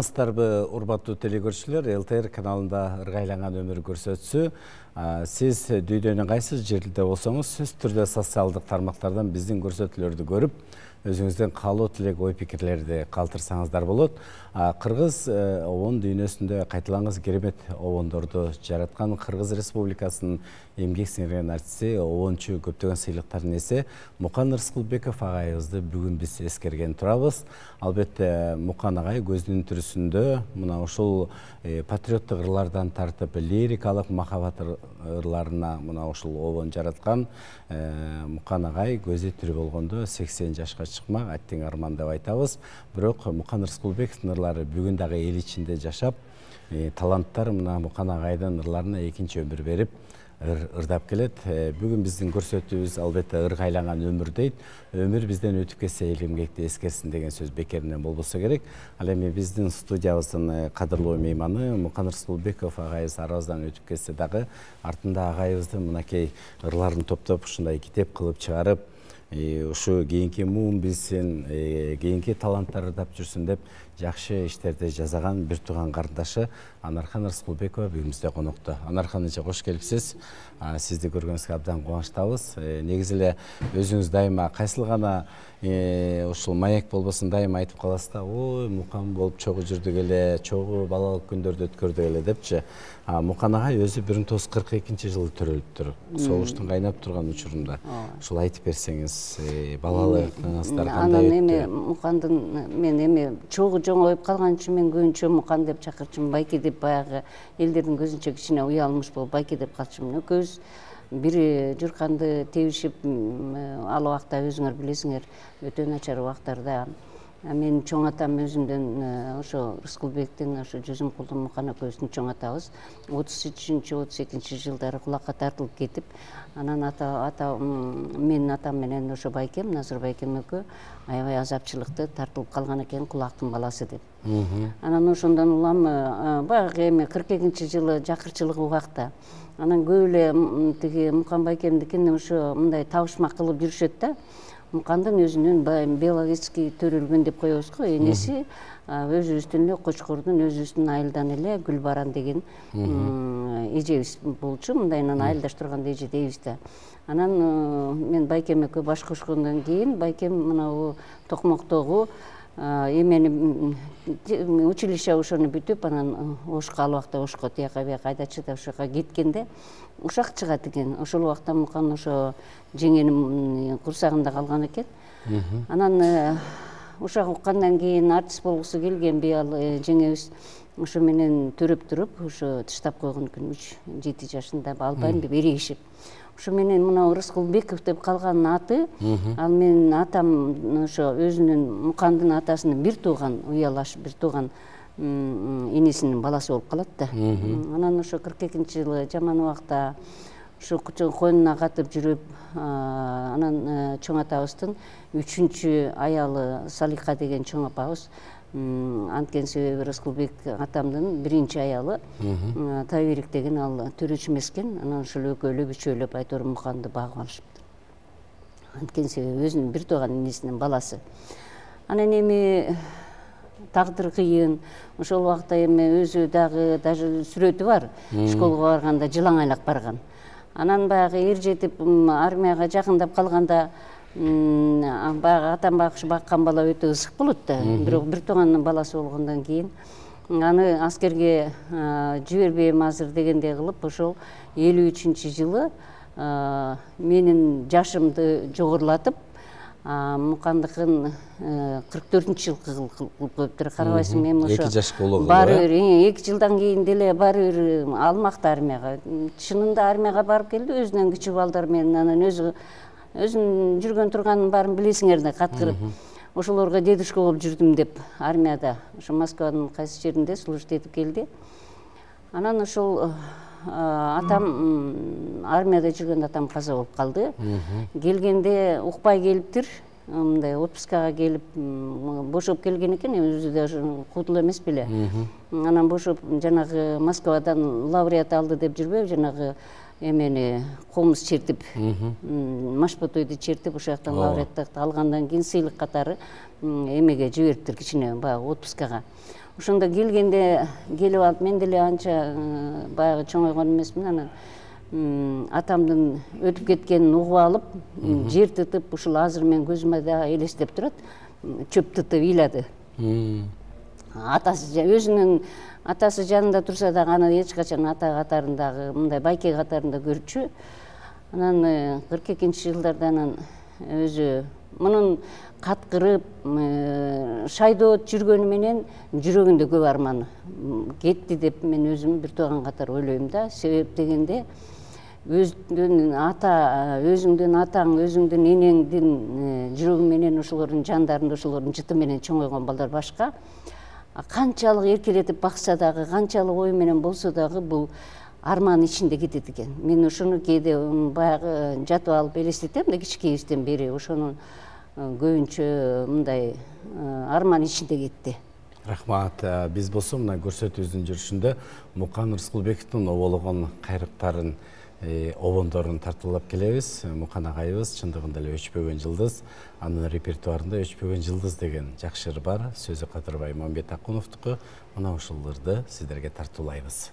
Саламатсыздарбы, урматтуу телекөрүүчүлөр, ЛТР каналында ыргайланган өмүр көрсөтсү. Сиз дүйдөнүн кайсы жерде болсоңуз, сөзсүз түрдө социалдык тармактардан биздин көрсөтүүлөрдү көрүп, өзүңүздүн каалоо тилек ой пикирлерди калтырсаңыздар болот. Кыргыз обон дүйнөсүндө кайталангыс керемет обондорду жараткан Кыргыз Республикасынын эмгек сиңирген артисти, обончу көптөгөн сыйлыктардын ээси Мукан Рыскулбеков агайыбызды бүгүн биз эскерген турабыз. Албетте Мукан агай көздүн түрүсүндө мына ушул патриоттук ырлардан тартып лирикалык махабат ырларына мына ушул обон жараткан Мукан агай көзү тирүү болгондо 80 жашка чыкмак, аттең арман деп айтабыз. Бирок Мукан Рыскулбековдун ырлары бүгүн дагы эл ичинде жашап, таланттар мына Мукан агайдын ырларына экинчи өмүр берип ырдап келет. Бүгүн биздин көрсөтүүбүз албетте ыргайланган өмүр дейт. Өмүр бизден өтүп кетсе эл эмгекти эскерсин деген сөз бекеринен болбосо керек. Ал эми биздин студиябыздын кадырлуу мейманы Мукан Рыскулбеков агайыбыз арабыздан өтүп кетсе дагы артында агайыбыздын мынакей ырларын топтоп ушундай китеп кылып чыгарып, ушу кийинки муун билсин, кийинки таланттар ырдап жүрсүн деп жакшы иштерди жасаган бир тууган карындашы Анархан Рыскулбекова бүгүнүздө конокто. Анархан эже, кош келипсиз. Сизди көргөнүзгө абдан кубанычтабыз. Негизи эле өзүңүз дайыма кайсыл гана ушул маек болбосун дайыма айтып каласыз да, ой, Мукан болуп чогуу жүрдүк эле, чогуу балалык күндөрдү өткөрдүк эле депчи. Мукан агай өзү 1942-жылы төрөлүптүр. Согуштун кайнап турган учурунда. Ушул айтып берсеңиз, балалыгыңыздар кандай өттү? Анан эми Мукандын мен эми чогуу жоңоюп калган үчүн мен көбүнчө Мукан деп чакырчумун. Байке деп баягы элдердин көзүнчө кичине уялмыш болуп байке деп калчумун. Экөөбүз бир журканды тебишип, ал убакта өзүңөр билесиңер, өтө начар убактарда. Мен чоң атам өзүмдөн ошо Рыскулбектин ошо Жүзүмкулдун Мукан экөөбүздүн чоң атабыз 33-32 жылдары кулакка тартылып кетип, анан менин атам менен ошо байкем, Назыр байкем экөө аябай азапчылыкты тартылып калган экен, кулактын баласы деп. Анан ошондон улам баягы эми 42-жылы жакырчылык убакта. Анан көп эле тиги Мукан байкемдикин ошо мындай табышмак кылып жүрүшөт да. Мукандын өзүнүн биологический төрөлгөн деп коебуз го, энеси өзүбүздүн эле Кочкордун өзүбүздүн айылдан эле Гүлбаран деген эжебиз болчу. Мындайынан айылдаш турганда эже дейбиз да. Анан мен байкем экөө баш кошкондон кийин байкем мына Токмоктогу эмени училище ошону бүтүп, анан Ошко ал убакта Ошко тияка бияка айдачу да ошоко кеткенде ушак чыгат экен. Ошол убакта Мукан ошо жеңенин курсагында калган экен. Анан ушак уккандан кийин артист болгусу келген биял жеңебиз ошо менен төрөп туруп, ошо тыштап койгон экен 3-7 жашында албайм деп эрегишип. Ошо менен мына Рыскулбеков деп калган аты, ал менин атам ошо өзүнүн Мукандын атасынын бир тууган уялаш, бир тууган энесинин баласы болуп калат да. Анан ошо 42-жылы жаман убакта ошо койнуна катып жүрүп, анан чоң атабыздын 3-чү аялы Салика деген чоң апабыз, анткен себеби Рыскулбек атамдын биринчи аялы Табирик деген ал төрөчү эмес экен. Анан ошол экөөлөп үчөөлөп айтор Муканды багып алышыптыр. Анткен себеби өзүнүн бир тууган энесинин баласы. Анан эми тагдыр кыйын. Ошол убакта эми өзү дагы даже сүрөтү бар. Школго барганда жылаңайлап барган. Анан баягы эр жетип армияга жакындап калганда баягы атам баккан бала өтө ысык болот да. Бирок бир тууганын баласы болгондон кийин аны аскерге жибербейм азыр дегендей кылып, ошол 53-жылы менин жашымды жогорулатып, Мукандыкын 44-жылкы кылып коюптур. Карабайсың, эми ошо 2 жашка улуу баары бир 2 жылдан кийин деле баары бир алмакты армияга. Чынында армияга барып келди, өзүнөн кичүү балдар менен. Анан өзүн жүргөн турганын баарын билесиңер да, каткырып. Ошолорго дедушка болуп жүрдүм деп армияда, ошо Москванын кайсы жеринде служить этип келди. Анан ошол атам армияда жүргөндө атам каза болуп калды. Келгенде укпай келиптир, мындай отпускага келип бошоп келген экен, өзү да кудул эмес беле. Анан бошоп жанагы Москвадан лауреат алды деп жүрбөйбү, жанагы эмени комуз чертип, Машботойду чертип, ошол жактан лауреаттыкты алгандан кийин сыйлык катары эмеге жибериптир, кичине баягы отпускага. ошондо келгенде келип алып мен деле анча баягы чоңойгон эмесмин. Анан атамдын өтүп кеткенин угуп алып, жер тытып, ушул азыр мен көзүмө да элестеп турат. Чөп тытып ыйлады. Атасы өзүнүн атасы жанында турса дагы аны эч качан ата катарындагы, мындай байке катарында көрчү. Анан 42-жылдарда жылдардан өзү мунун каткырып, шайдоот жүргөнү менен жүрөгүндө көп арманы кетти деп мен өзүм бир тууган катары ойлойм да. Себеп дегенде өзүңдүн атаң, өзүңдүн энеңдин жүрөгү менен ошолордун жандарында ошолордун жыты менен чоңойгон балдар башка. Канчалык эркелетип бакса дагы, канчалык ой менен болсо дагы бул арман ичинде кетет экен. Мен ошону кээде баягы жатып алып элестетем да, кичинекейибизден бери ошону көбүнчө мындай арман ичинде кетти. Рахмат. Биз болсо мына көрсөтүүбүздүн жүрүшүндө Мукан Рыскулбековдун обологон кайрыктарын, обондорун тартуулап келебиз. Мукан агайыбыз чындыгында эле өчпөгөн жылдыз, анын репертуарында өчпөгөн жылдыз деген жакшы ыр бар. Сөзү Кадырбай Момбет Акуновдуку. Мына ушул ырды сиздерге тартуулайбыз.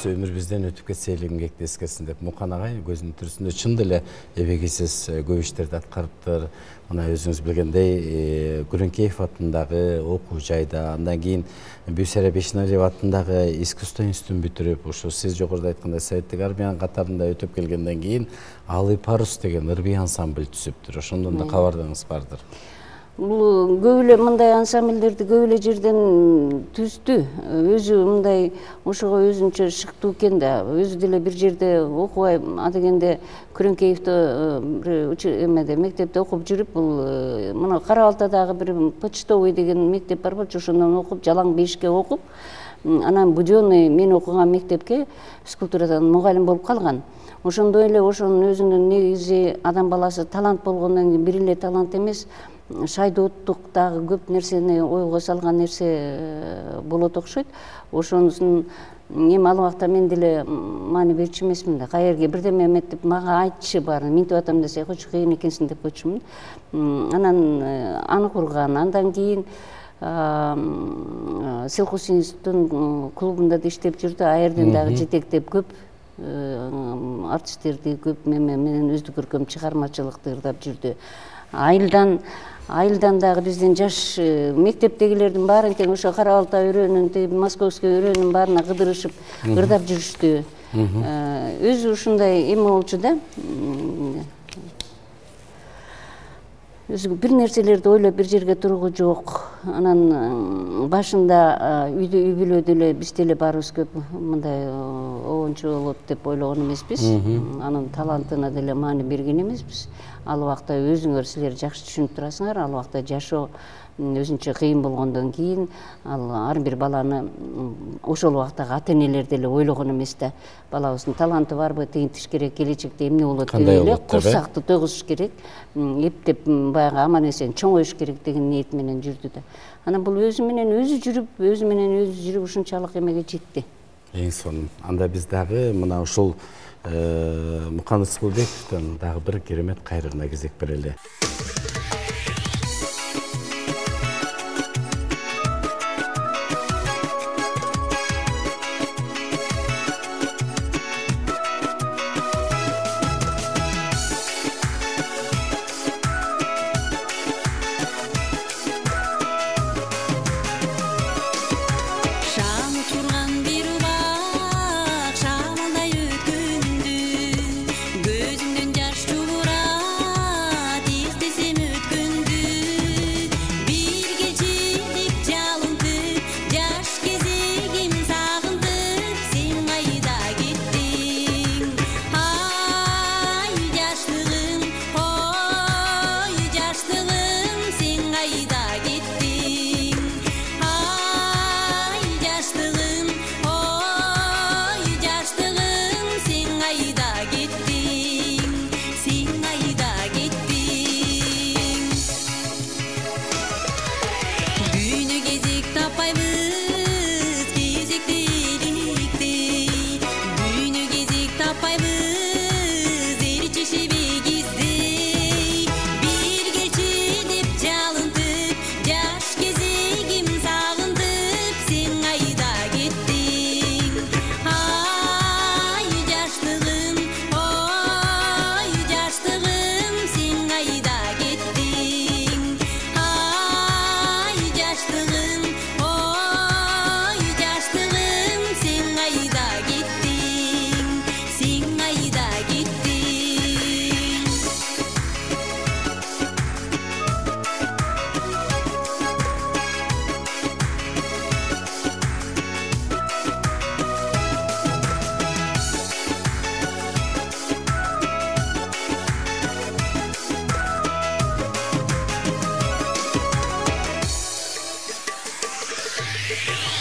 Өмүр бизден өтүп кетсейлик эмгекти эскерсин деп. Мукан агай көзүнүн тирүүсүндө чын деле эбегисиз көп иштерди аткарыптыр. Мына өзүңүз билгендей Күрөңкеев атындагы окуу жайда, андан кийин Бүйсара Бешеналиев атындагы искусство институтун бүтүрүп, ушу сиз жогоруда айткандай советтик армиянын катарында өтүп келгенден кийин Алый парус деген ырбий ансамбль түзүптүр. Ошондон да кабардыгыңыз бардыр. Бул көп эле мындай ансамбльдерди көп эле жерден түздү. Өзү мындай ошого өзүнчө шыктуу экен да. Өзү деле бир жерде окубай, адегенде Күрөңкеевде эмеде мектепте окуп жүрүп, бул мына Кара Балтадагы бир почтовый деген мектеп бар болчу, ошондон окуп, Жалаң Бешке окуп, анан Будённый мен окуган мектепке физкультурадан мугалим болуп калган. Ошондой эле ошонун өзүнүн негизи адам баласы талант болгондон кийин бир эле талант эмес, шайдооттук дагы көп нерсени ойго салган нерсе болот окшойт. Ошонусун эми ал убакта мен деле маани берчү эмесмин да. Каерге бирдеме эметип мага айтчы баарын минтип атам десе, койчу кыйын экенсиң деп койчумун. Анан аны курган, андан кийин Селкус институтунун клубунда да иштеп жүрдү. Аерден дагы жетектеп көп артисттерди, көп менен өздүк көркөм чыгармачылыкты ырдап жүрдү. Айылдан дагы биздин жаш мектептегилердин баарын тең ошо Кара Балта өрөөнүн, Московский өрөөнүн баарына кыдырышып ырдап жүрүштү. Өзү ушундай эме болчу да. Өзү бир нерселерди ойлоп бир жерге туругу жок. Анан башында үй бүлөдө эле биз деле баарыбыз көп мындай обончу болот деп ойлогон эмеспиз. Анын талантына деле маани берген эмеспиз. Ал убакта өзүңөр силер жакшы түшүнүп турасыңар. Ал убакта жашоо өзүнчө кыйын болгондон кийин ар бир баланы ошол убактагы ата энелер деле ойлогон эмес да. Балабыздын таланты барбы, тигинтиш керек, келечекте эмне болот деп эле курсакты тойгузуш керек, эптеп баягы аман эсен чоңоюш керек деген ниет менен жүрдү да. Анан бул өзү менен өзү жүрүп ушунчалык эмеге жетти. Эң сонун. Анда биз дагы мына ушул Мукан Рыскелбековдон дагы бир керемет кайрыгына кезек берели.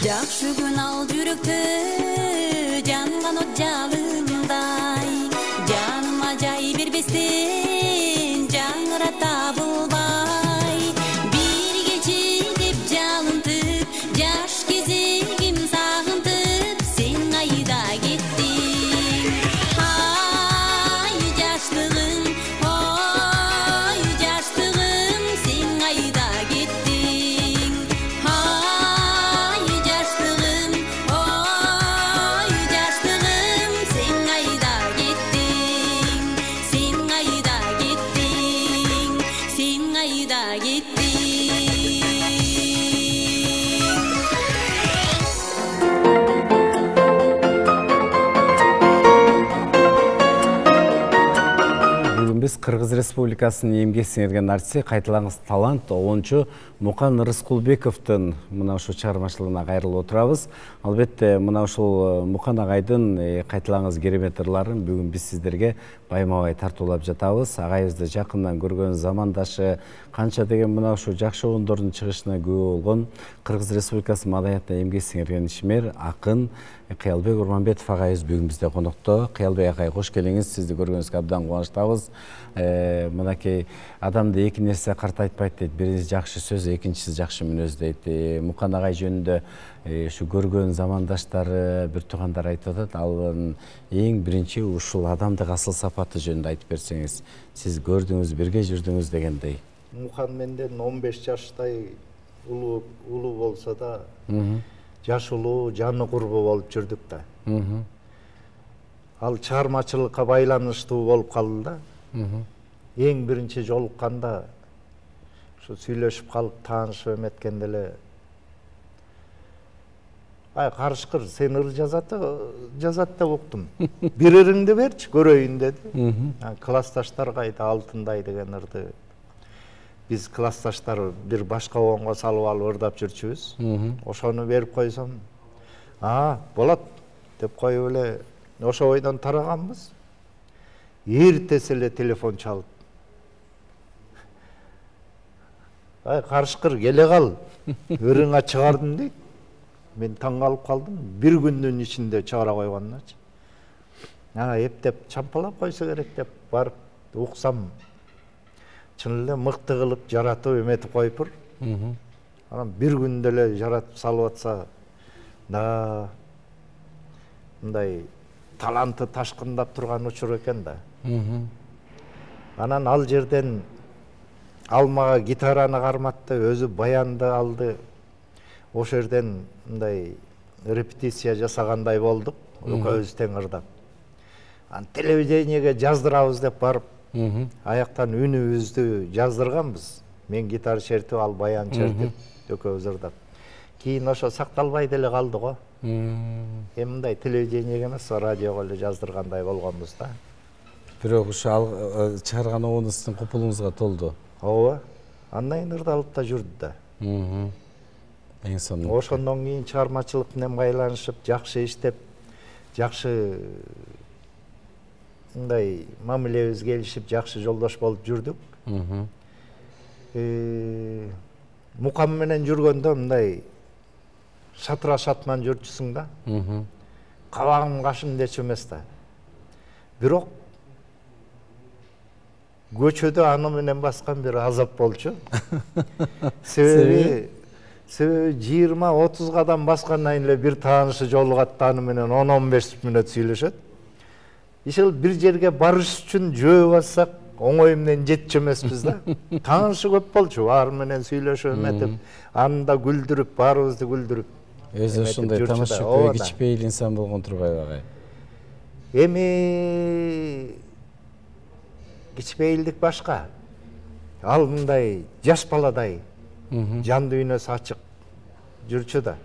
Жакшы күн ал жүрөктө жанган от жалындай, жаныма жай бербестен жаңыра табылбай. Бир келчи деп жалынтып, жаш кезегим сагынтып, сен кайда кеттиң? Ай жаштыгым, ой жаштыгым, сен кайда кеттиң? Ай жаштыгым, ой жаштыгым, сен кайда кеттиң? Biz Kırgız Respublikasının emgек сіңірген артисі Кайталаңыз талант оончу Мукан Рыскулбековтун мына ушул чыгармачылыгына кайрылып отурабыз. Албетте мына ушул Мукан агайдын Кайталаңыз керемет ырларын бүгүн биз сиздерге байма-бай тартуулап жатабыз. Агайыбызды жакындан көргөн замандашы, канча деген мына ушул жакшы оңдордун чыгышына күбө болгон Кыргыз Республикасы маданиятына эмгек сіңірген ишмер, акын Кыялбек Урманбетов агайыбыз бүгүн бизде конокто. Кыялбек агай, кош келиңиз. Сизди көргөнүзгө абдан кубанычтабыз. Мынакей адамды эки нерсе картайтпайт дейт. Бириси жакшы сөз, экинчиси жакшы мүнөз дейт. Мукан агай жөнүндө ушу көргөн замандаштары, бир туугандар айтып атат. Ал эң биринчи ушул адамдык асыл сапаты жөнүндө айтып берсеңиз. Сиз көрдүңүз, бирге жүрдүңүз дегендей. Мукан менден 15 жаштай улуу болсо да, жаш улуу, жаны курбу болуп жүрдүк да. Ал чыгармачылыкка байланыштуу болуп калды да. Эң биринчи жолукканда ушу сүйлөшүп калып, таанышып эметкенде эле ай карышкыр, сен ыр жазат деп уктум. Бир ырыңды берчи, көрөйүн деди. Классташтар кайда Алтындай деген ырды биз классташтар бир башка оңго салып алып ырдап жүрчүбүз. Ошону берип койсом, болот деп коюп эле ошо ойдон тараганбыз. Эртеси эле телефон чалып. Ай карышкыр, келе кал. Ырыңа чыгардым дейт. Мен таң калып калдым. Бир күндүн ичинде чыгара койгонуначы. Эптеп чампалап койсо керек деп барып уксам, чын эле мыкты кылып жаратып эметип коюптур. Анан бир күндө эле жаратып салып атса да мындай таланты ташкындап турган учур экен да. Анан ал жерден ал мага гитараны карматты, өзү баянды алды. Ошол жерден мындай репетиция жасагандай болдук, экөөбүз тең ырдап. Анан телевидениеге жаздырабыз деп барып, аяктан үнүбүздү жаздырганбыз. Мен гитара чертип, ал баян чертип, экөөбүз ырдап. Кийин ошо сакталбай деле калды го. Мындай телевидениеге эмес, радиого эле жаздыргандай болгонбуз да. Бирок ушу ал чыгарган оонуз сиздин купулуңузга толду. Ооба. Андан кийин ырдалып да жүрдү да. Эң сонун. Ошондон кийин чыгармачылык менен байланышып, жакшы иштеп, жакшы мындай мамилебиз келишип, жакшы жолдош болуп жүрдүк. Мукан менен жүргөндө мындай шатыра шатман жүрчүсүң да. Кабагым кашым дечү эмес да. Бирок көчөдө аны менен баскан бир азап болчу. Себеби 20-30 кадам баскандан кийин эле бир таанышы жолугат, аны менен 10-15 мүнөт сүйлөшөт. Ишил бир жерге барыш үчүн жөө бассак, оңой менен жетчү эмеспиз да. Таанышы көп болчу, баары менен сүйлөшүп эметип, аны да күлдүрүп, баарыбызды күлдүрүп. Өзү ошондой тамашачы кичпейил инсан болгон турбайбы агай? Эми кичпейилдик башка. Ал мындай жаш баладай, жан дүйнөсү ачык жүрчү да.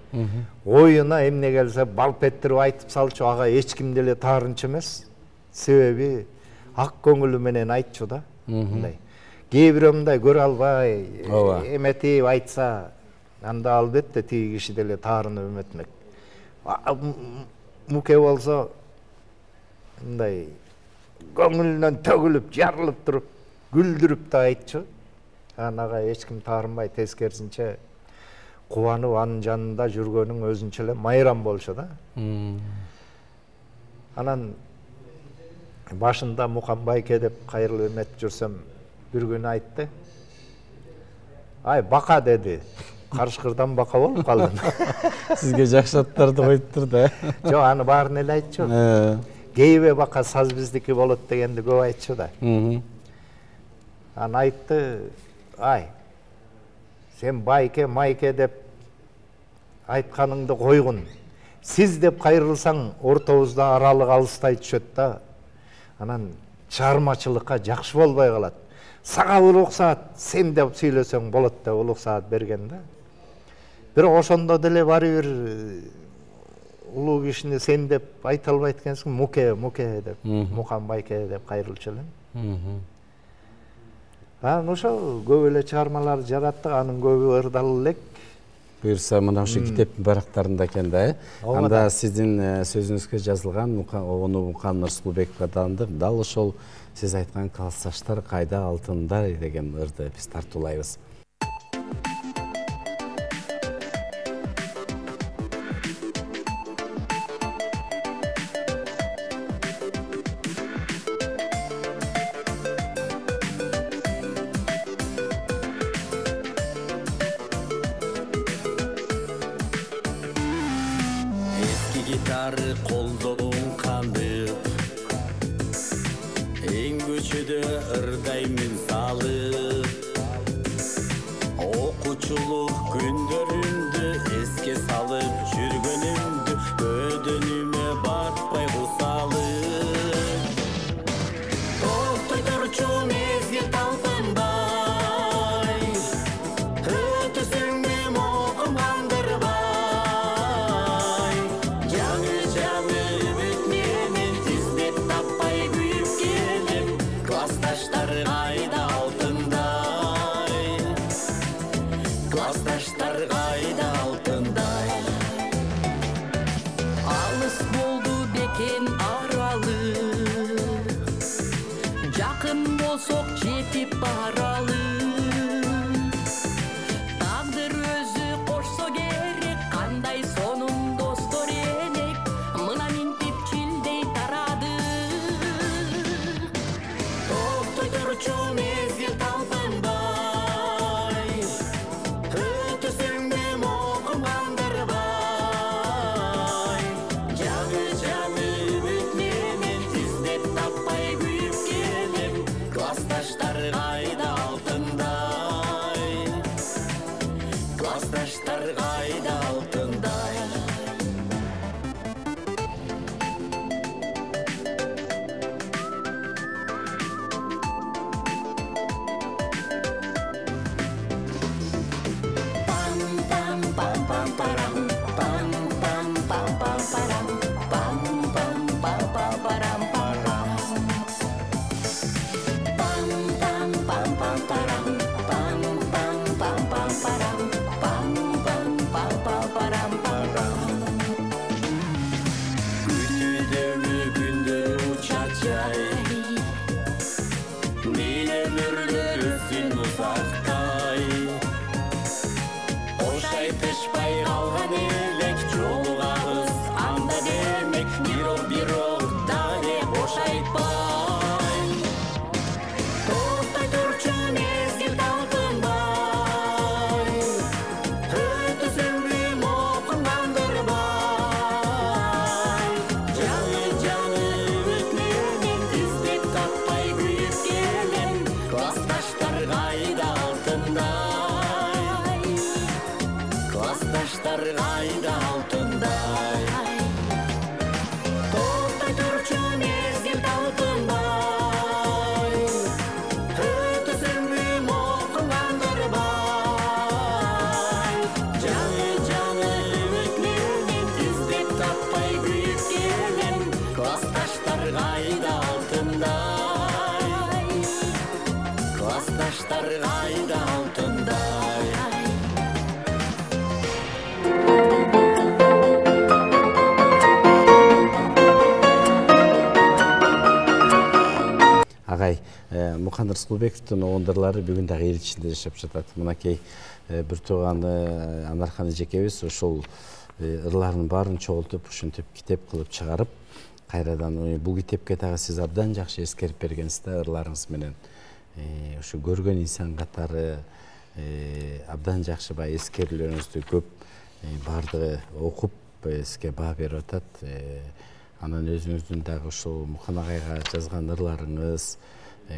Оюна эмне келсе балп этирип айтып салчу, ага эч ким деле таарынчу эмес. Себеби ак көңүлү менен айтчу да. Мындай. Кээ бирөө мындай көрө албай, эметип айтса, анда албетте тиги киши деле таарынып эметмек. Муке болсо мындай көңүлүнөн төгүлүп, жарылып туруп, күлдүрүп да айтчу. Анага эч ким таарынбай, тескерисинче кубанып анын жанында жүргөнүң өзүнчө эле майрам болчу да. Анан башында Мукан байке деп кайрылып эметип жүрсөм, бир күнү айтты. Ай, бака деди. Карышкырдан бака болуп калдым. Сизге жакшы аттарды коюптур да. Жок, аны баарын эле айтчу. Кейбе бака саз биздики болот дегенди көп айтчу да. Аны айтты, ай, сен байке, майке деп айтканыңды койгун. Сиз деп кайрылсаң, ортобузда аралык алыстай түшөт да. Анан чыгармачылыкка жакшы болбой калат. сага улук саат сен деп сүйлөсөң болот деп улук саат берген да. Бирок ошондо деле баары бир улуу кишини сен деп айта албайт экенсиң, муке деп, Мукан байке деп кайрылчу элем. Анан ошо көп эле чыгармалар жараттык, анын көбү ырдал элек. Буюрса мына ошо китептин барактарында экен да, анда сиздин сөзүңүзгө жазылган ону Мукан Нурсулбековго таандык, дал ошол сиз айткан классташтар кайда алтындар деген ырды биз тартуулайбыз. Гитары колдо ункандып, эң көчөдө ырдаймын салып, окуучулук күндөрүмдү эске салып, жүргөнүмдү өдөнүмө батпай кусалып. Токтой турчу мезгил талпынбай, өтөсөң эми окумгандырбай. Классташтар кайда алтындай, алыс болду бекен аралык, жакын болсок жетип баралык. Тагдыр өзү кошсо керек, кандай сонун достор элек, мына минтип чилдей тарадык. Токтой турчу мезгил талпынбай, өтөсөң эми окумгандырбай. Жаңы үмүт менен издеп таппай күйүп келем, классташтар кайда алтындай, классташтар кайда алтындай. Күтүүдөгү күндөр учачай, мейлі өмүрлөр өссүн узактай. Кош айтышпай калган элек, жолугабыз анда демек, бирок дагы кош айтпай. Токтой турчу мезгил талпынбай, өтөсөң эми окумгандырбай. Жаңы үмүт менен издеп таппай күйүп келем, классташтар кайда алтындай, классташтар кайда алтындай. Токтой турчу мезгил талпынбай, өтөсөң эми окумгандырбай. Жаңы үмүт менен издеп таппай күйүп келем, классташтар кайда алтындай, классташтар кайда алтындай. Агай, Мукан Нурсулбековдун оңдорлары бүгүн дагы эл ичинде жашап жатат. Мынакей бир тууганы Анархан эжекебиз ошол ырлардын баарын чогултуп, ушинтип китеп кылып чыгарып, кайрадан бул китепке дагы сиз абдан жакшы эскерип бергенсиз да ырларыңыз менен. Ушу көргөн инсан катары абдан жакшы баягы эскерүүлөрүңүздү көп баардыгы окуп сизге баа берип атат. Анан өзүңүздүн дагы ушул Мукан агайга жазган ырларыңыз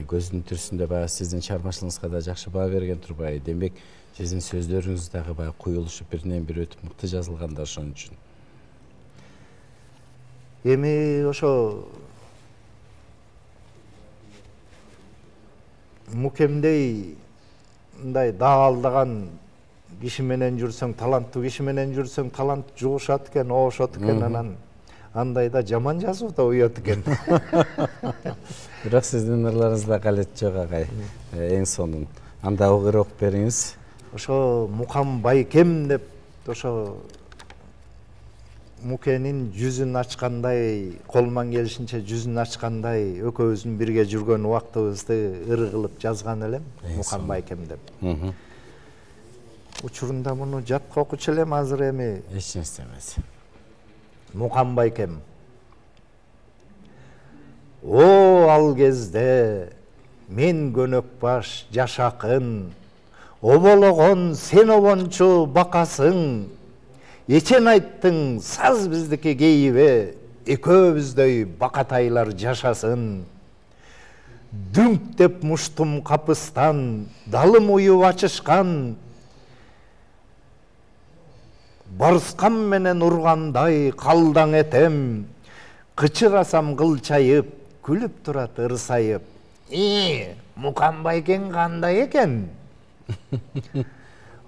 көздүн түрсүндө баягы сиздин чыгармачылыгыңызга да жакшы баа берген турбайбы? Демек, сиздин сөздөрүңүз дагы баягы куюлушуп биринен бири өтүп мыкты жазылган да ошон үчүн. Эми ошо мукемдей мындай даалдаган киши менен жүрсөң, таланттуу киши менен жүрсөң, талант жугушат экен, оошот экен, анан андайда жаман жазуу да уят экен. Бирок сиздин ырларыңызда калет жок агай. Эң сонун. Анда огур бериңиз. Ошо Мукан Байкем деп ошо Мукенин жүзүн ачкандай, колуман келишинче жүзүн ачкандай экөөбүздүн бирге жүргөн убактыбызды ыры кылып жазган элем, Мукан Байкем деп. Учурунда муну жатка окучу элем, азыр эми Эч нерсе эмес. Мукан Байкем. О ал кезде мен көнөк баш жаш акын, обологон сен обончу бакасың, эчен айттың саз биздики кейибе, экөөбүздөй бакатайлар жашасын. Дүңк деп муштум капыстан, далым уюп ачышкан, барскан менен ургандай калдаң этем, кычырасам кылчайып, күлүп турат ырсайып. Мукан Байкем кандай экен?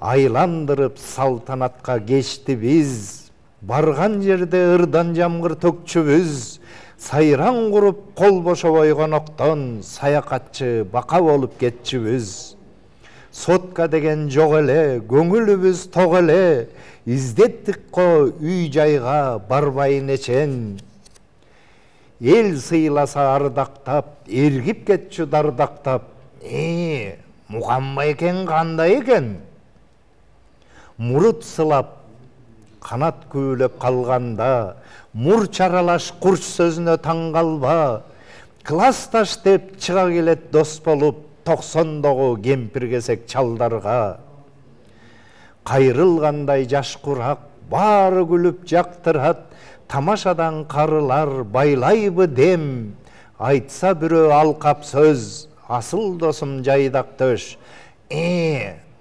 Айландырып салтанатка кечти биз, барган жерде ырдан жамгыр төкчүбүз, сайран куруп кол бошобой коноктон, саякатчы бака болуп кетчүбүз. Сотка деген жок эле, көңүлүбүз ток эле, издеттик го үй жайга барбайын эчен. Эл сыйласа ардактап, эргип кетчү дардактап. Мукан Байкем кандай экен? Мурут сылап, канат күйлөп калганда, мурч аралаш курч сөзүнө таң калба. Классташ деп чыга келет дос болуп, 90-догу кемпир кесек чалдарга. Кайрылгандай жаш курак, баары күлүп жактырат, тамашадан карылар байлайбы дем. Айтса бирөө алкап сөз, асыл досум жайдак төш.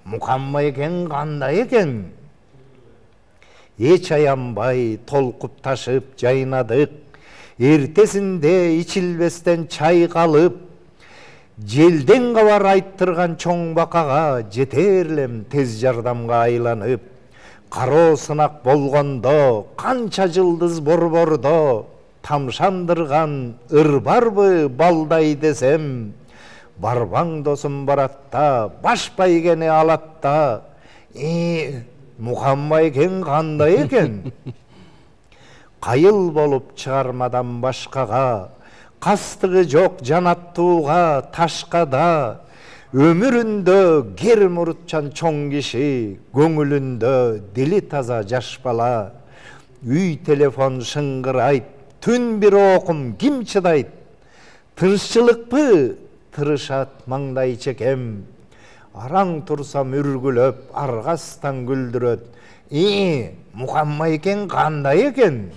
Мукан Байкем кандай экен? Эч аянбай толкуп ташып жайнадык, эртесинде ичилбестен чай калып, желден кабар айттырган чоң бакага жетер элем тез жардамга айланып. Кароо сынак болгондо, канча жылдыз борбордо, тамшандырган ыр барбы балдай десем, барбаң досум баратта, баш байгени алатта. Мукан Байкем кандай экен? Кайыл болуп чыгармадан башкага, кастыгы жок жанаттууга ташка да, өмүрүндө кер мурутчан чоң киши, көңүлүндө дили таза жаш бала. Үй телефон шыңгырайт, түн бир окум ким чыдайт? Тырышчылыкпы? Тырышат маңдай чекем. Араң турсам үргүлөп, аргастан күлдүрөт. Мукан Байкем кандай экен?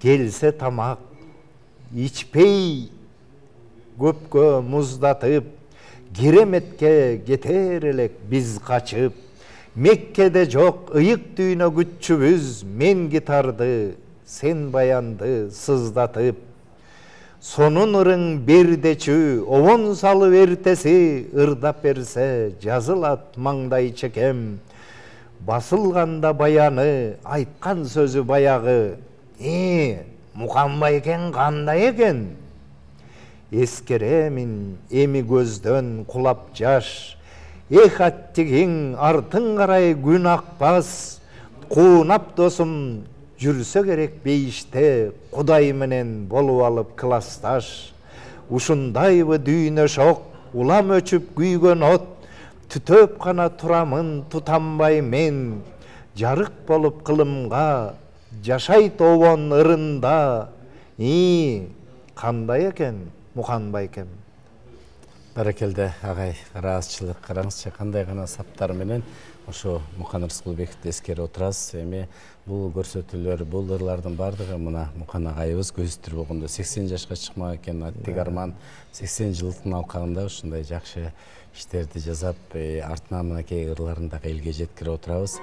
Келсе тамак, ичпей көпкө муздатып, кереметке кетер элек биз качып. Меккеде жок ыйык дүйнө күтчүбүз, мен гитарды, сен баянды сыздатып. Сонун ырың бердечү, обон салып эртеси, ырдап берсе жазылат маңдай чекем. Басылганда баяны, айткан сөзү баягы. Мукан Байкем кандай экен? Эскеремин эми көздөн кулап жаш, аттигиң артың карай күн акпас. Куунап досум жүрсө керек бейиште, Кудай менен болуп алып классташ. Ушундайбы дүйнө шок, улам өчүп күйгөн от, түтөп гана турамын тутанбай мен. Жарык болуп кылымга, жашайт обон ырында. Кандай экен Мукан Байкем? Баракелде агай, ыраазчылык караңызчы кандай гана саптар менен ошо Мукан Рыскулбековду эскере отурасыз. Эми бул көрсөтүүлөр, бул ырлардын бардыгы мына Мукан агайыбыз көзүттүр болгондо 80 жашка чыкмак экен, аттик арман 80 жылдын алкагында ушундай жакшы иштерди жасап, артынан мынакей ырларын дагы элге жеткире отурабыз.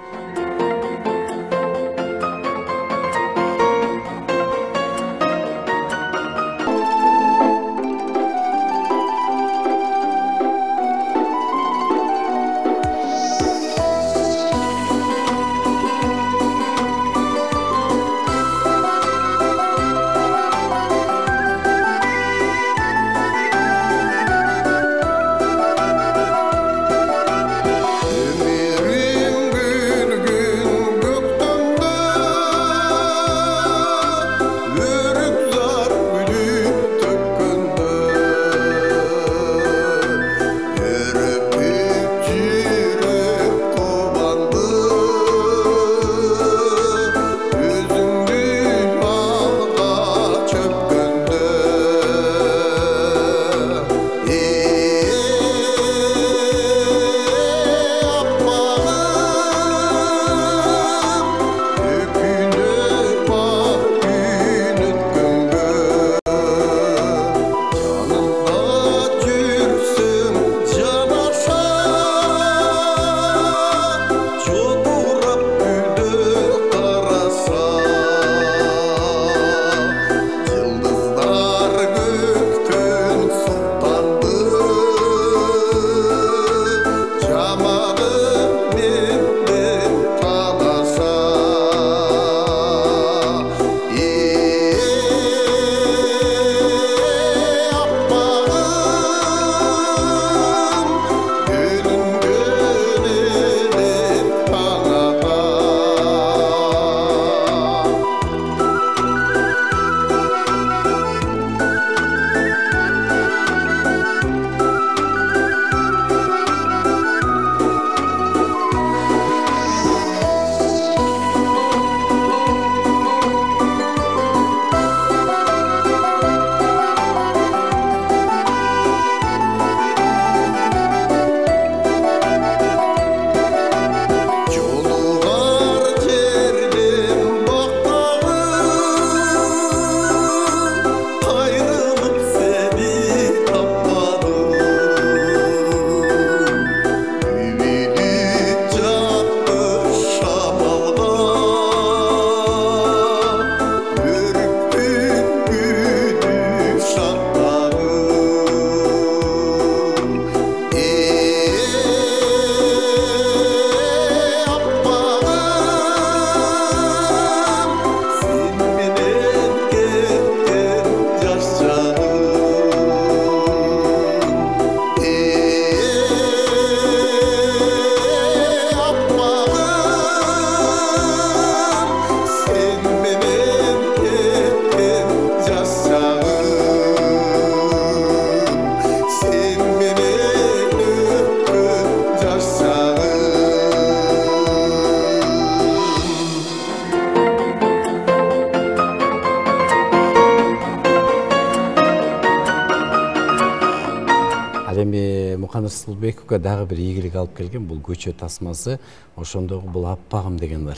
Сулбековго дагы бир ийгилик алып келген бул көчө тасмасы, ошондогу бул аппагым деген бар.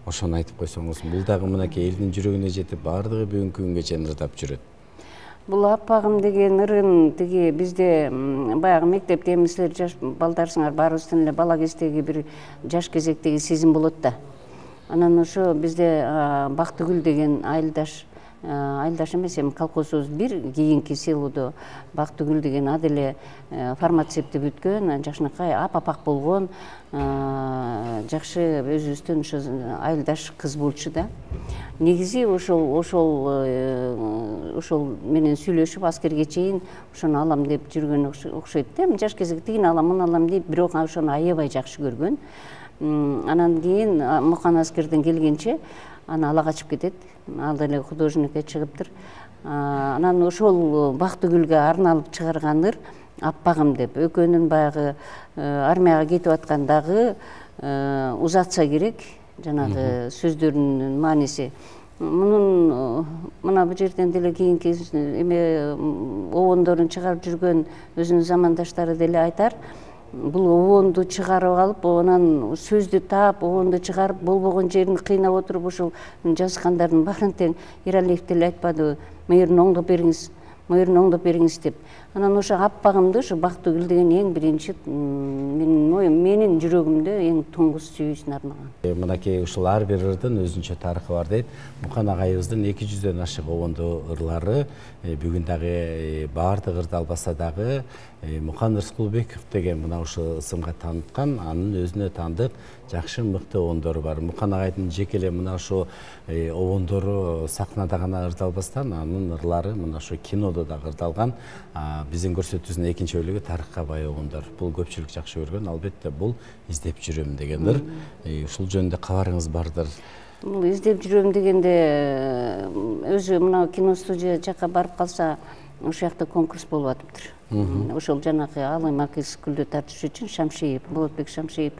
Ошону айтып койсоңуз, бул дагы мынакей элдин жүрөгүнө жетип, баардыгы бүгүнкү күнгө чейин ырдап жүрөт. Бул аппагым деген ырын тиги бизде баягы мектепте эми силер жаш балдарсыңар, баарыбыздын эле бала кездеги бир жаш кезектеги сезим болот да. Анан ошо бизде Бактыгүл деген айылдаш эмес, эми колхозубуз бир кийинки селодо Бактыгүл деген аделе фармацевти бүткөн, жакшынакай ап-апак болгон, жакшы өзүбүздөн ошо айылдаш кыз болчу да. Негизи ошол менен сүйлөшүп аскерге чейин ошону алам деп жүргөн окшойт да. Жаш кезектигин алам деп, бирок ошону аябай жакшы көргөн. Анан кийин Мукан аскерден келгенче аны ала качып кетет. Ал деле художникке чыгыптыр. Анан ошол Бактыгүлгө арналып чыгарган ыр аппагым деп. Экөөнүн баягы армияга кетип аткандагы узатса керек, жанагы сөздөрүнүн мааниси. Мына бул жерден деле кийинки эме обондорун чыгарып жүргөн өзүнүн замандаштары деле айтар. Бул обонду чыгарып алып, анан сөздү таап, обонду чыгарып, болбогон жерин кыйнап отуруп, ошол жазгандардын баарын тең Эралиев деле айтпадыбы, мээрин оңдоп бериңиз деп. Анан ошо аппагымды ошо Бактыгүл деген эң биринчи менин жүрөгүмдө эң туңгус сүйүүсүн арнаган. Мынакей ушул ар бир ырдын өзүнчө тарыхы бар дейт. Мукан агайыбыздын 200дөн ашык обондо ырлары бүгүн дагы баардык ырды албаса дагы Мукан Рыскулбеков деген мына ушул ысымга тааныткан, анын өзүнө таандык жакшы мыкты обондору бар. Мукан агайдын жеке эле мына ошо обондору сахнада гана ырдалбастан, анын ырлары мына ошо кинодо дагы ырдалган. Биздин көрсөтүүбүздүн экинчи бөлүгү тарыхка бай обондор. Бул көпчүлүк жакшы көргөн, албетте бул издеп жүрөм деген ыр. Ушул жөнүндө кабарыңыз бардыр. Бул издеп жүрөм дегенде өзү мына киностудия жака барып калса, ошол жакта конкурс болуп атыптыр. Ошол жанагы Алый Макис күлдү тартыш үчүн Шамшиев, Болотбек Шамшиев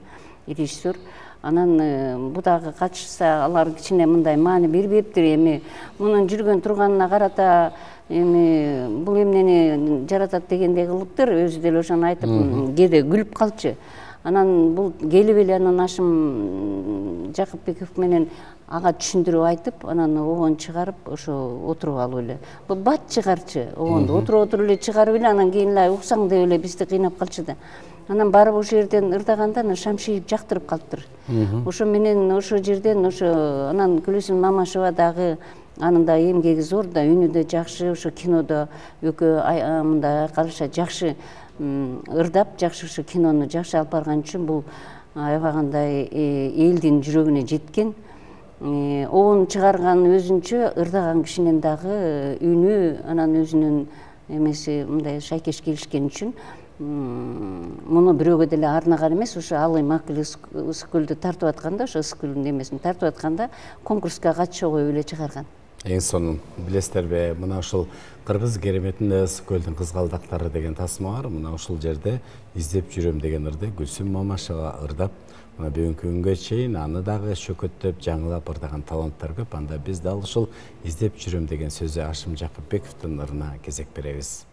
режиссер. Анан бу дагы катышса, алар кичине мындай маани бербептир. Эми мунун жүргөн турганына карата эми бул эмнени жаратат дегендей кылыптыр. Өзү деле ошону айтып, кээде күлүп калчу. Анан бул келип эле анан Ашым Жакыпбеков менен ага түшүндүрүп айтып, анан обон чыгарып, ошо отуруп алып эле. Бул бат чыгарчы, обонду отуруп эле чыгарып эле, анан кийин эле уксаң деп эле бизди кыйнап калчу да. Анан барып ошол жерден ырдаганда Шамшиев жактырып калыптыр. Ошо менен ошол жерден ошо анан Гүлүсүн Мамашева дагы анын да эмгеги зор да, үнү да жакшы, ошо кинодо экөө мындай айкалыша жакшы ырдап, жакшы ошо кинону жакшы алып барган үчүн бул аябагандай элдин жүрөгүнө жеткен. Обон чыгарган өзүнчө, ырдаган кишинин дагы үнү анан өзүнүн эмеси мындай шайкеш келишкен үчүн муну бирөөгө деле арнаган эмес, ошо Алый Макис Скүлдү тартып атканда, ошо Скүлдүн эмесин тартып атканда конкурска катыша коюп эле чыгарган. Эң сонун билесиздерби, мына ушул Кыргыз кереметинде Скөлдүн кызгалдактары деген тасма бар. Мына ушул жерде издеп жүрөм деген ырды Гүлсүм Мамашева ырдап, мына бүгүнкү күнгө чейин аны дагы шөкөттөп, жаңылап ырдаган таланттар көп. Анда биз дал ушул издеп жүрөм деген сөзү Ашым Жакыпбековдун ырына кезек беребиз.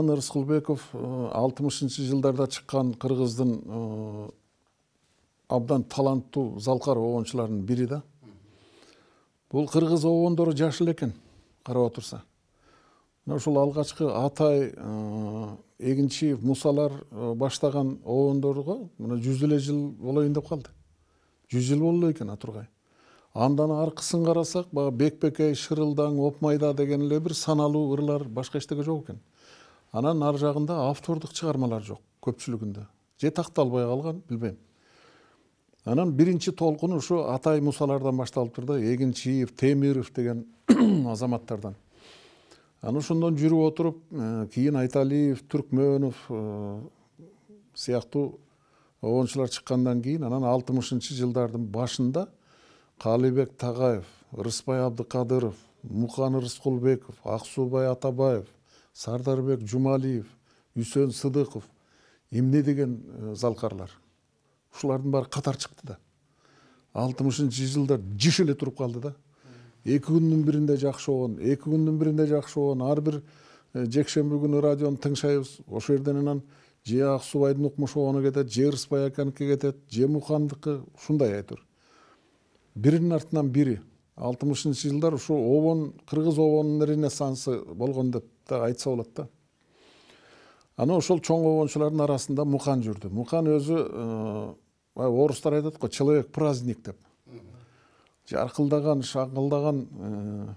Мукан Рыскулбеков 60-жылдарда чыккан Кыргыздын абдан таланттуу залкар обончуларынын бири да. Бул кыргыз обондору жашыл экен, карап отурса. Ушул алгачкы Атай, Эгинчиев, Мусалар баштаган обондорго мына 100 эле жыл болоюн деп калды. 100 жыл болду экен атургай. Андан аркысын карасак, бага Бекбекей, Шырылдаң, Опмайда деген эле бир саналуу ырлар, башка эчтеке жок экен. Анан ар жагында автордук чыгармалар жок көпчүлүгүндө. Же такталбай калган, билбейм. Анан биринчи толкун ушу Атай Мусалардан башталып турду, Эгинчиев, Темиров деген азаматтардан. Аны ошондон жүрүп отуруп, кийин Айталиев, Түркмөнов сыяктуу обончулар чыккандан кийин, анан 60-жылдардын башында Калыбек Тагаев, Рыспай Абдыкадыров, Мукан Рыскулбеков, Аксубай Атабаев, Сардарбек Жумалиев, Үсөн Сыдыков, эмне деген залкарлар. Ушулардын баары катар чыкты да. 60-жылдар жиш эле туруп калды да. 2 күндүн биринде жакшы болгон, 2 күндүн биринде жакшы болгон, ар бир жекшемби күнү радиону тыңшайбыз. Ошол жерден анан же Аксубайдын укмушу кетет, же Рыспай аканыкы кетет, же Мукандыкы, ушундай айтыр. Биринин артынан бири. 60-жылдар ушу обон, кыргыз обонунун ренессансы болгон деп да айтса болот да. Аны ошол чоң обончулардын арасында Мукан жүрдү. Мукан өзү орустар айтат го, человек праздник деп. Жаркылдаган, шаңкылдаган,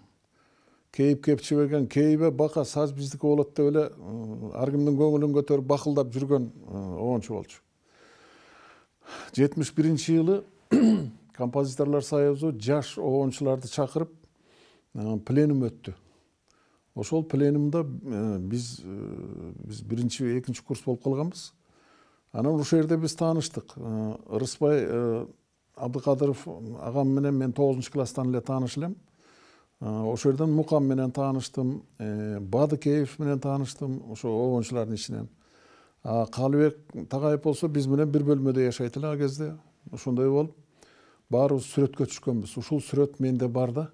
кейип кепчибеген, кейбе бака саз биздики болот деп эле ар кимдин көңүлүн көтөрүп бакылдап жүргөн обончу болчу. 71-жылы Композиторлар союзу жаш обончуларды чакырып пленум өттү. Ошол пленумда биз биринчи, экинчи курс болуп калганбыз. Анан ошол жерде биз тааныштык. Рыспай Абдыкадыров агам менен мен 9-класстан эле тааныш элем. Ошол жерден Мукан менен тааныштым, Бадыкеев менен тааныштым, ошо обончулардын ичинен. Калыбек Тагаев болсо биз менен бир бөлмөдө жашайт эле ал кезде. Ошондой болуп баарыбыз сүрөткө түшкөнбүз. Ушул сүрөт менде бар да.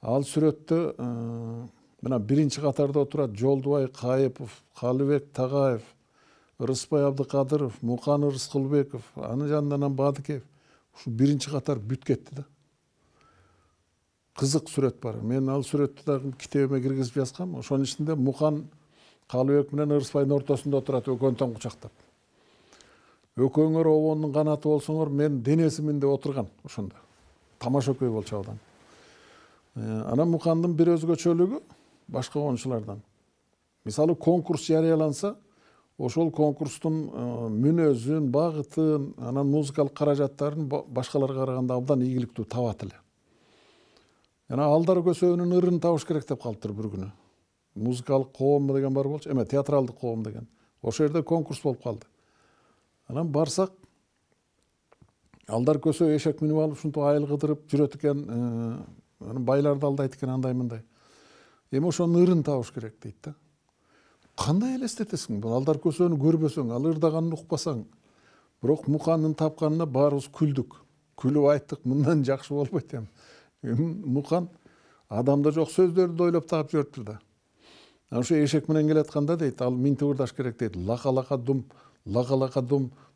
Ал сүрөттө мына биринчи катарда отурат Жолдубай Кайыпов, Калыбек Тагаев, Рыспай Абдыкадыров, Мукан Рыскулбеков, аны жанынан Бадыкеев. Ушу биринчи катар бүт кетти да. Кызык сүрөт бар. Мен ал сүрөттү дагы китебиме киргизип жазгам. Ошонун ичинде Мукан Калыбек менен Рыспайдын ортосунда отурат, экөөнү тең кучактап. Экөөңөр обондун канаты болсоңор, мен денесимин деп отурган ошондо. Тамаша көй болчу абдан. Анан Мукандын бир өзгөчөлүгү башка обончулардан. Мисалы конкурс жарыяланса, ошол конкурстун мүнөзүн, багытын, анан музыкалык каражаттарын башкаларга караганда абдан ийгиликтүү табат эле. Жана Алдар Көсөөнүн ырын табыш керек деп калыптыр бир күнү. Музыкалык коом деген бар болчу, эме театралдык коом деген. Ошол жерде конкурс болуп калды. Анан барсак, Алдар Көсөө эшек минип алып ушинтип айыл кыдырып жүрөт экен, анан байларды алдайт экен андай мындай. Эми ошонун ырын табыш керек дейт да. Кандай элестетесиң? Бул Алдар Көсөөнү көрбөсөң, ал ырдаганын укпасаң. Бирок Мукандын тапканына баарыбыз күлдүк. Күлүп айттык, мындан жакшы болбойт эми. Мукан адамда жок сөздөрдү да ойлоп таап жүрөптүр да. Ошо эшек менен келатканда дейт, ал минтип ырдаш керек дейт. Лака дум,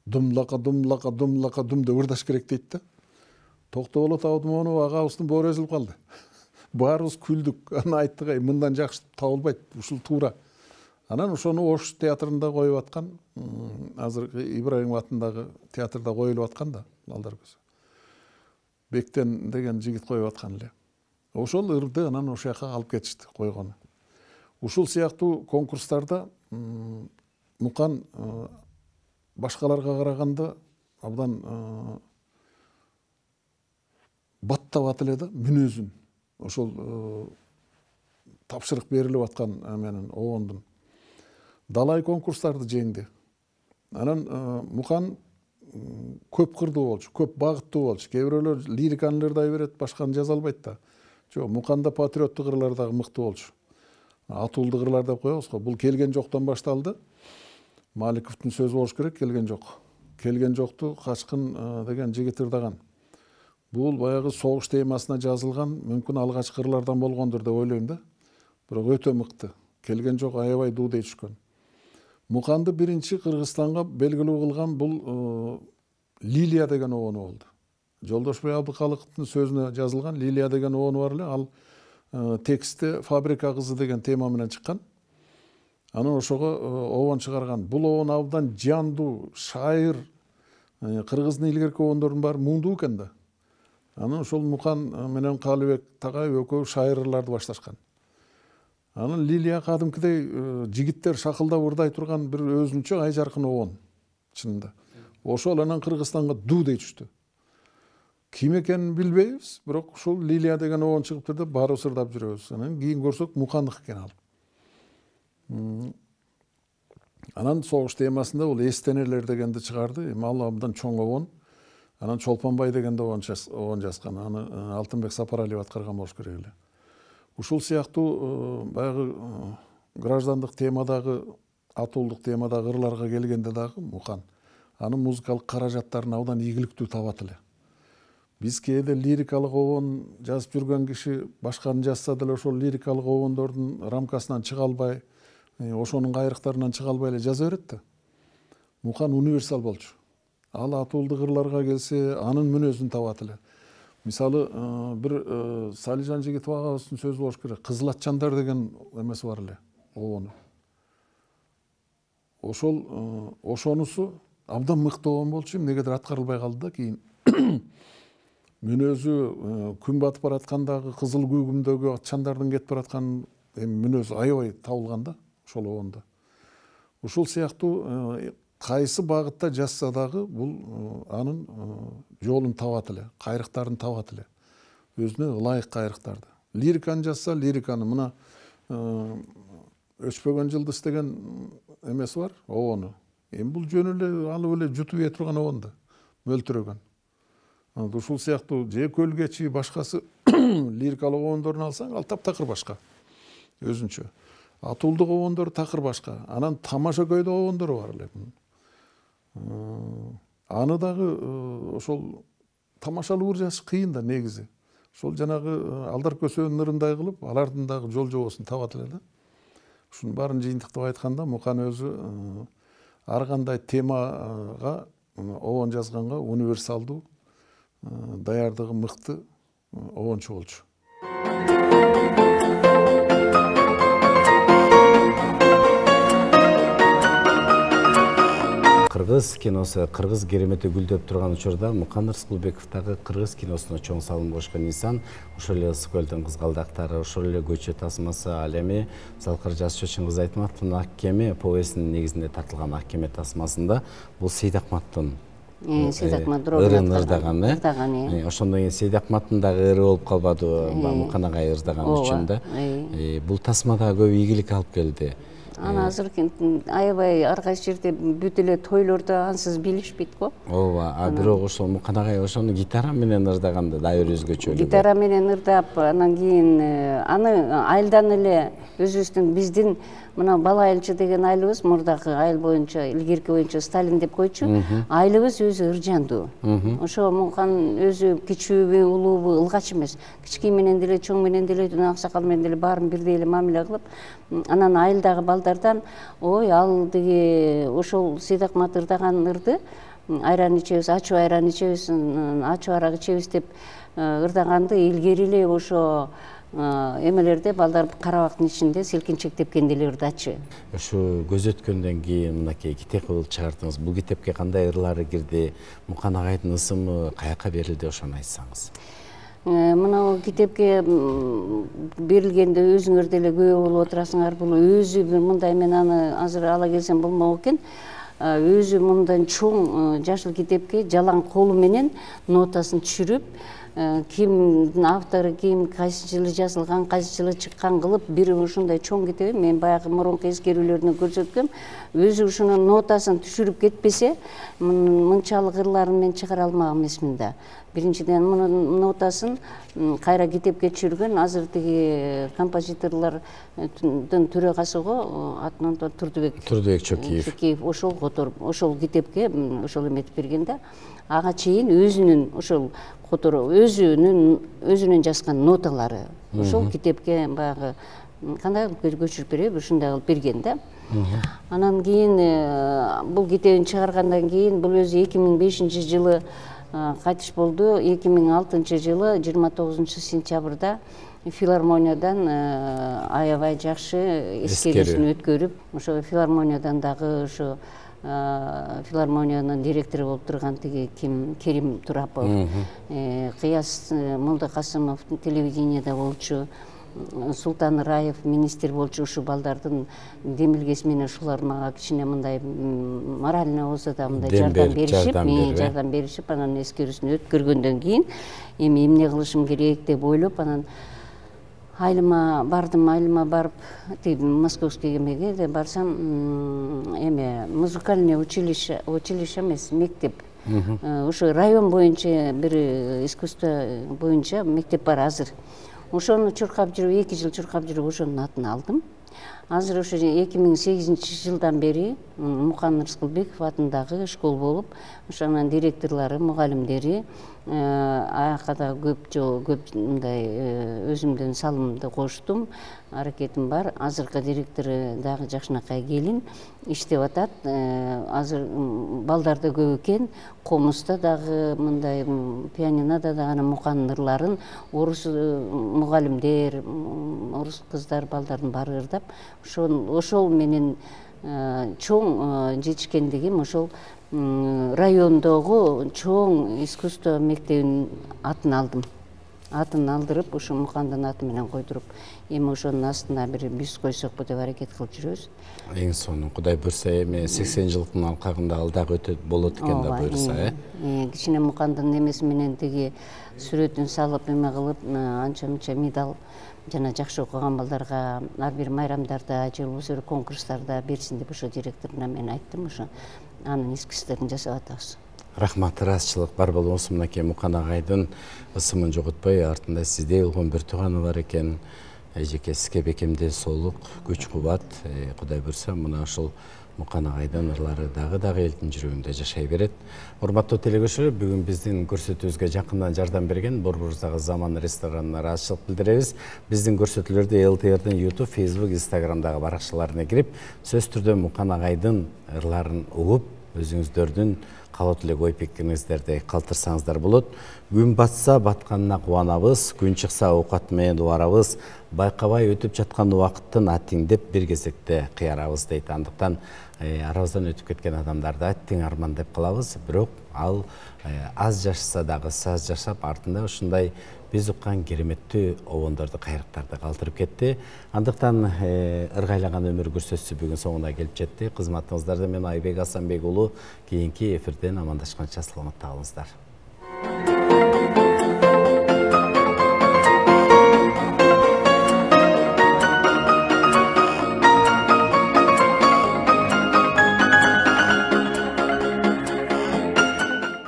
дум лака дум деп ырдаш керек дейт да. Токтогулов Абдымонов агабыздын боору өзүлүп калды. Баарыбыз күлдүк. Аны айттык, мындан жакшы табылбайт, ушул туура. Анан ошону Ош театрында коюп аткан, азыркы Ибраимов атындагы театрда коюлуп аткан да, Алдар Көсөө. Бектен деген жигит коюп аткан эле. Ошол ырды анан ошол жака алып кетишти, койгону. Ушул сыяктуу конкурстарда Мукан башкаларга караганда абдан баттабат эле да, мүнөзүн. Ошол тапшырык берилип аткан менен обондун. Далай конкурстарды жеңди. Анан Мукан көп кырдуу болчу, көп багыттуу болчу. Кээ бирөөлөр лириканы ырдай берет, башканы жаза албайт да. Жок, Муканда патриоттук ырлар дагы мыкты болчу. Атуулдук ырлар деп коебуз го. Бул келген жоктон башталды. Маликовдун сөзү болуш керек, келген жок. Келген жокту Качкын деген жигит ырдаган. Бул баягы согуш темасына жазылган, мүмкүн алгачкы ырлардан болгондур деп ойлойм да. Бирок өтө мыкты. келген жок, аябай дуу дей түшкөн. Муканды биринчи Кыргызстанга белгилүү кылган бул Лилия деген обону болду. Жолдошбой Абдыкалыктын сөзүнө жазылган Лилия деген обону бар эле, ал текстте Фабрика кызы деген тема менен чыккан. Анан ошого обон чыгарган. Бул обон абдан жандуу, шайыр, Кыргыздын илгерки обондордун баары муңдуу экен да. Анан ошол Мукан менен Калыбек тагай экөө шайырларды башташкан. Анан Лилия кадимкидей жигиттер шакылдап урдай турган бир өзүнчө ай жаркын обон чынында. Ошол анан Кыргызстанга дуу дей түштү. Ким экенин билбейбиз, бирок ушул Лилия деген обон чыгыптыр деп баары ысырдап жүрөбүз. Анан кийин көрсөк Мукандык экен ал. Анан согуш темасында бул эстенелер дегенди чыгарды. Ал абдан чоң обон. Анан Чолпонбай дегенде обон жазган. Аны Алтынбек Сапаралиев аткарган болуш керек эле. Ушул сыяктуу баягы граждандык темадагы, атуулдук темадагы ырларга келгенде дагы Мукан анын музыкалык каражаттарын абдан ийгиликтүү табат эле. Биз кээде лирикалык обон жазып жүргөн киши башканы жазса деле ошол лирикалык обондордун рамкасынан чыга албай, ошонун кайрыктарынан чыга албай эле жаза берет да. Мукан универсал болчу. Ал атуулдук ырларга келсе, анын мүнөзүн табат эле. Мисалы, бир Салижан Жигитов агабыздын сөзү болуш керек. Кызыл атчандар деген эмеси бар эле, обону. Ошонусу абдан мыктуу обон болчу, эмнегедир аткарылбай калды да кийин. Мүнөзү күн батып бараткандагы кызыл күйгүмдөгү атчандардын кетип бараткан мүнөзү аябай табылган да ошол обондо. Ушул сыяктуу кайсы багытта жазса дагы бул анын жолун табат эле, кайрыктарын табат эле. Өзүнө ылайык кайрыктарды. Лириканы жазса, лириканы мына Өчпөгөн жылдыз деген эмеси бар, обону. Бул жөн эле алып эле жутуп ие турган обон да, мөлтүрөгөн. Ушул сыяктуу же көлгечи башкасы лирикалык обондорун алсаң, ал таптакыр башка. Өзүнчө. Атуулдук обондор такыр башка. Анан тамаша көйдө обондору бар эле. Аны дагы ошол тамашалуу ыр жазыш кыйын да негизи. Ошол жанагы алдар көсөнүн ырындай кылып, алардын дагы жол жобосун табат эле да. Ушунун баарын жыйынтыктап айтканда, Мукан өзү ар кандай темага обон жазганга универсалдуу, даярдыгы мыкты обончу болчу. Кыргыз киносу, кыргыз керемети гүлдөп турган учурда Мукан Рыскулбеков дагы кыргыз киносуна чоң салым кошкон инсан. Ошол эле Ысыкөлдүн кызгалдактары, ошол эле Көчө тасмасы, ал эми Залкыр Жазчу Чыңгыз Айтматовдун Ак кеме повестинин негизинде тартылган Ак кеме тасмасында бул Сейдакматтын Сейдакмат ырын ырдаган. Ошондон кийин Сейдакматтын дагы ыры болуп калбады, Мукан агай ырдаган үчүн да. Бул тасмада көп ийгилик алып келди. Аны азыркы аябай ар кайсы жерде бүт эле тойлордо ансыз билишпейт го. Ооба, бирок ошол Мукан агай ошону гитара менен ырдаганда дайыр өзгөчө. Гитара менен ырдап, анан кийин аны айылдан эле өзүбүздүн биздин мына Бала айылчы деген айылыбыз, мурдагы айыл боюнча, илгерки боюнча Сталин деп койчу. Айылыбыз өзү ыржандуу. Ошо Мукан өзү кичүүбү, улуубу ылгач эмес. Кички менен деле, чоң менен деле, аксакал менен деле баарын бирдей эле мамиле кылып, анан айылдагы балдардан, ой, ал деги ошол Сейдакмат ырдаган ырды айран ичебиз, ачуу айран ичебиз, ачуу арак ичебиз деп ырдаганды илгери эле ошо эмелерде балдар карабактын ичинде селкинчек тепкен деле ырдачы. Ушу көз өткөндөн кийин мынакей китеп кылып чыгардыңыз. Бул китепке кандай ырлары кирди? Мукан агайдын ысымы каяка берилди, ошону айтсаңыз. Мына китепке берилгенде өзүңөр деле күбө болуп отурасыңар. Бул өзү бир мындай, мен аны азыр ала келсем болмок экен. Өзү мындан чоң жашыл китепке жалаң колу менен нотасын түшүрүп, кимдин автору, ким кайсы жылы жазылган, кайсы жылы чыккан кылып бир ушундай чоң китеп. Мен баягы мурунку эскерүүлөрүнө көрсөткөм. Өзү ушунун нотасын түшүрүп кетпесе, мынчалык ырларын мен чыгара алмак эмесмин да. Биринчиден мунун нотасын кайра китепке түшүргөн азыр тиги композиторлордун төрагасы го, атын Турдубек Чокиев. Ошол которуп, ошол китепке ошол эметип берген да. Ага чейин өзүнүн ошол которуп, өзүнүн жазган ноталары ошол китепке баягы кандай кылып көчүрүп береби, ушундай кылып берген да. Анан кийин бул китебин чыгаргандан кийин бул өзү 2005 жылы кайтыш болду. 2006 жылы 29 сентябрда филармониядан аябай жакшы эскерүүсүн өткөрүп, ошо филармониядан дагы ошо филармониянын директору болуп турган тиги Керим Турапов, Кыяз Молдокасымов телевидениеде болчу, Султан Раев министр болчу. Ушу балдардын демилгеси менен ушулар мага кичине мындай морально болсо да мындай жардам беришип, анан эскерүүсүн өткөргөндөн кийин эми эмне кылышым керек деп ойлоп, анан Айылыма барып, московский эмеге де барсам, эме музыкальный училище эмес, мектеп. Ошо район боюнча бир искусство боюнча мектеп бар азыр. Ошону чуркап жүрүп, 2 жыл чуркап жүрүп, ошонун атын алдым. Азыр ошо 2008 жылдан бери Мукан Рыскылбеков атындагы школ болуп, ошонун директорлору, мугалимдери, аяка да көп мындай өзүмдүн салымымды коштум, аракетим бар. Азыркы директору дагы жакшынакай келин иштеп атат. Азыр балдар да көп экен. Комуста дагы мындай пианинада дагы Мукандын ырларын орус мугалимдер, орус кыздар балдардын баары ырдап, ошол менен чоң жетишкендигим ошол райондогу чоң искусство мектебинин атын алдым. Атын алдырып, ошо Мукандын аты менен койдуруп, эми ошонун астына бир бюст койсокпу деп аракет кылып жүрөбүз. Эң сонун Кудай буйрса, эми 80 жылдын алкагында ал дагы өтөт болот экен да буйрса, Кичине Мукандын эмеси менен тиги сүрөтүн салып, эме кылып, анча-мынча медал жана жакшы окуган балдарга ар бир майрамдарда же болбосо конкурстарда берсин деп ошо директоруна мен айттым. Ошо анын эскизтерин жасап атабыз. Рахмат, ыраазычылык бар болсун. Мынакей Мукан агайдын ысымын жоготпой, артында сиздей болгон бир тууганы бар экен. Эжеке сизге бекемдүү соолук, күч кубат. Кудай буйрса, мына ушул Мукан агайдын ырлары дагы элдин жүрөгүндө жашай берет. Урматтуу телекөрүүчүлөр, бүгүн биздин көрсөтүүбүзгө жакындан жардам берген Борбордагы Заман ресторанына ыраазычылык билдиребиз. Биздин көрсөтүүлөрдү ЛТРдин YouTube, Facebook, Instagramдагы баракчаларына кирип, сөз түрдө Мукан агайдын ырларын угуп, өзүңүздөрдүн калып эле ой пикириңиздерди калтырсаңыздар болот. Күн батса батканына кубанабыз, күн чыкса оокат менен убарабыз, байкабай өтүп жаткан убакыттын аттиңдеп бир кезекте кыярабыз дейт. Андыктан арабыздан өтүп кеткен адамдарды аттиң арман деп калабыз, бирок ал аз жашаса дагы саз жашап, артында ушундай биз уккан кереметтүү обондорду, кайрыктарды калтырып кетти. Андыктан ыргайлаган өмүр көрсөтүүсү бүгүн соңуна келип жетти. Кызматыңыздарда мен Айбек Асанбек уулу. Кийинки эфирден амандашканча саламатта калыңыздар.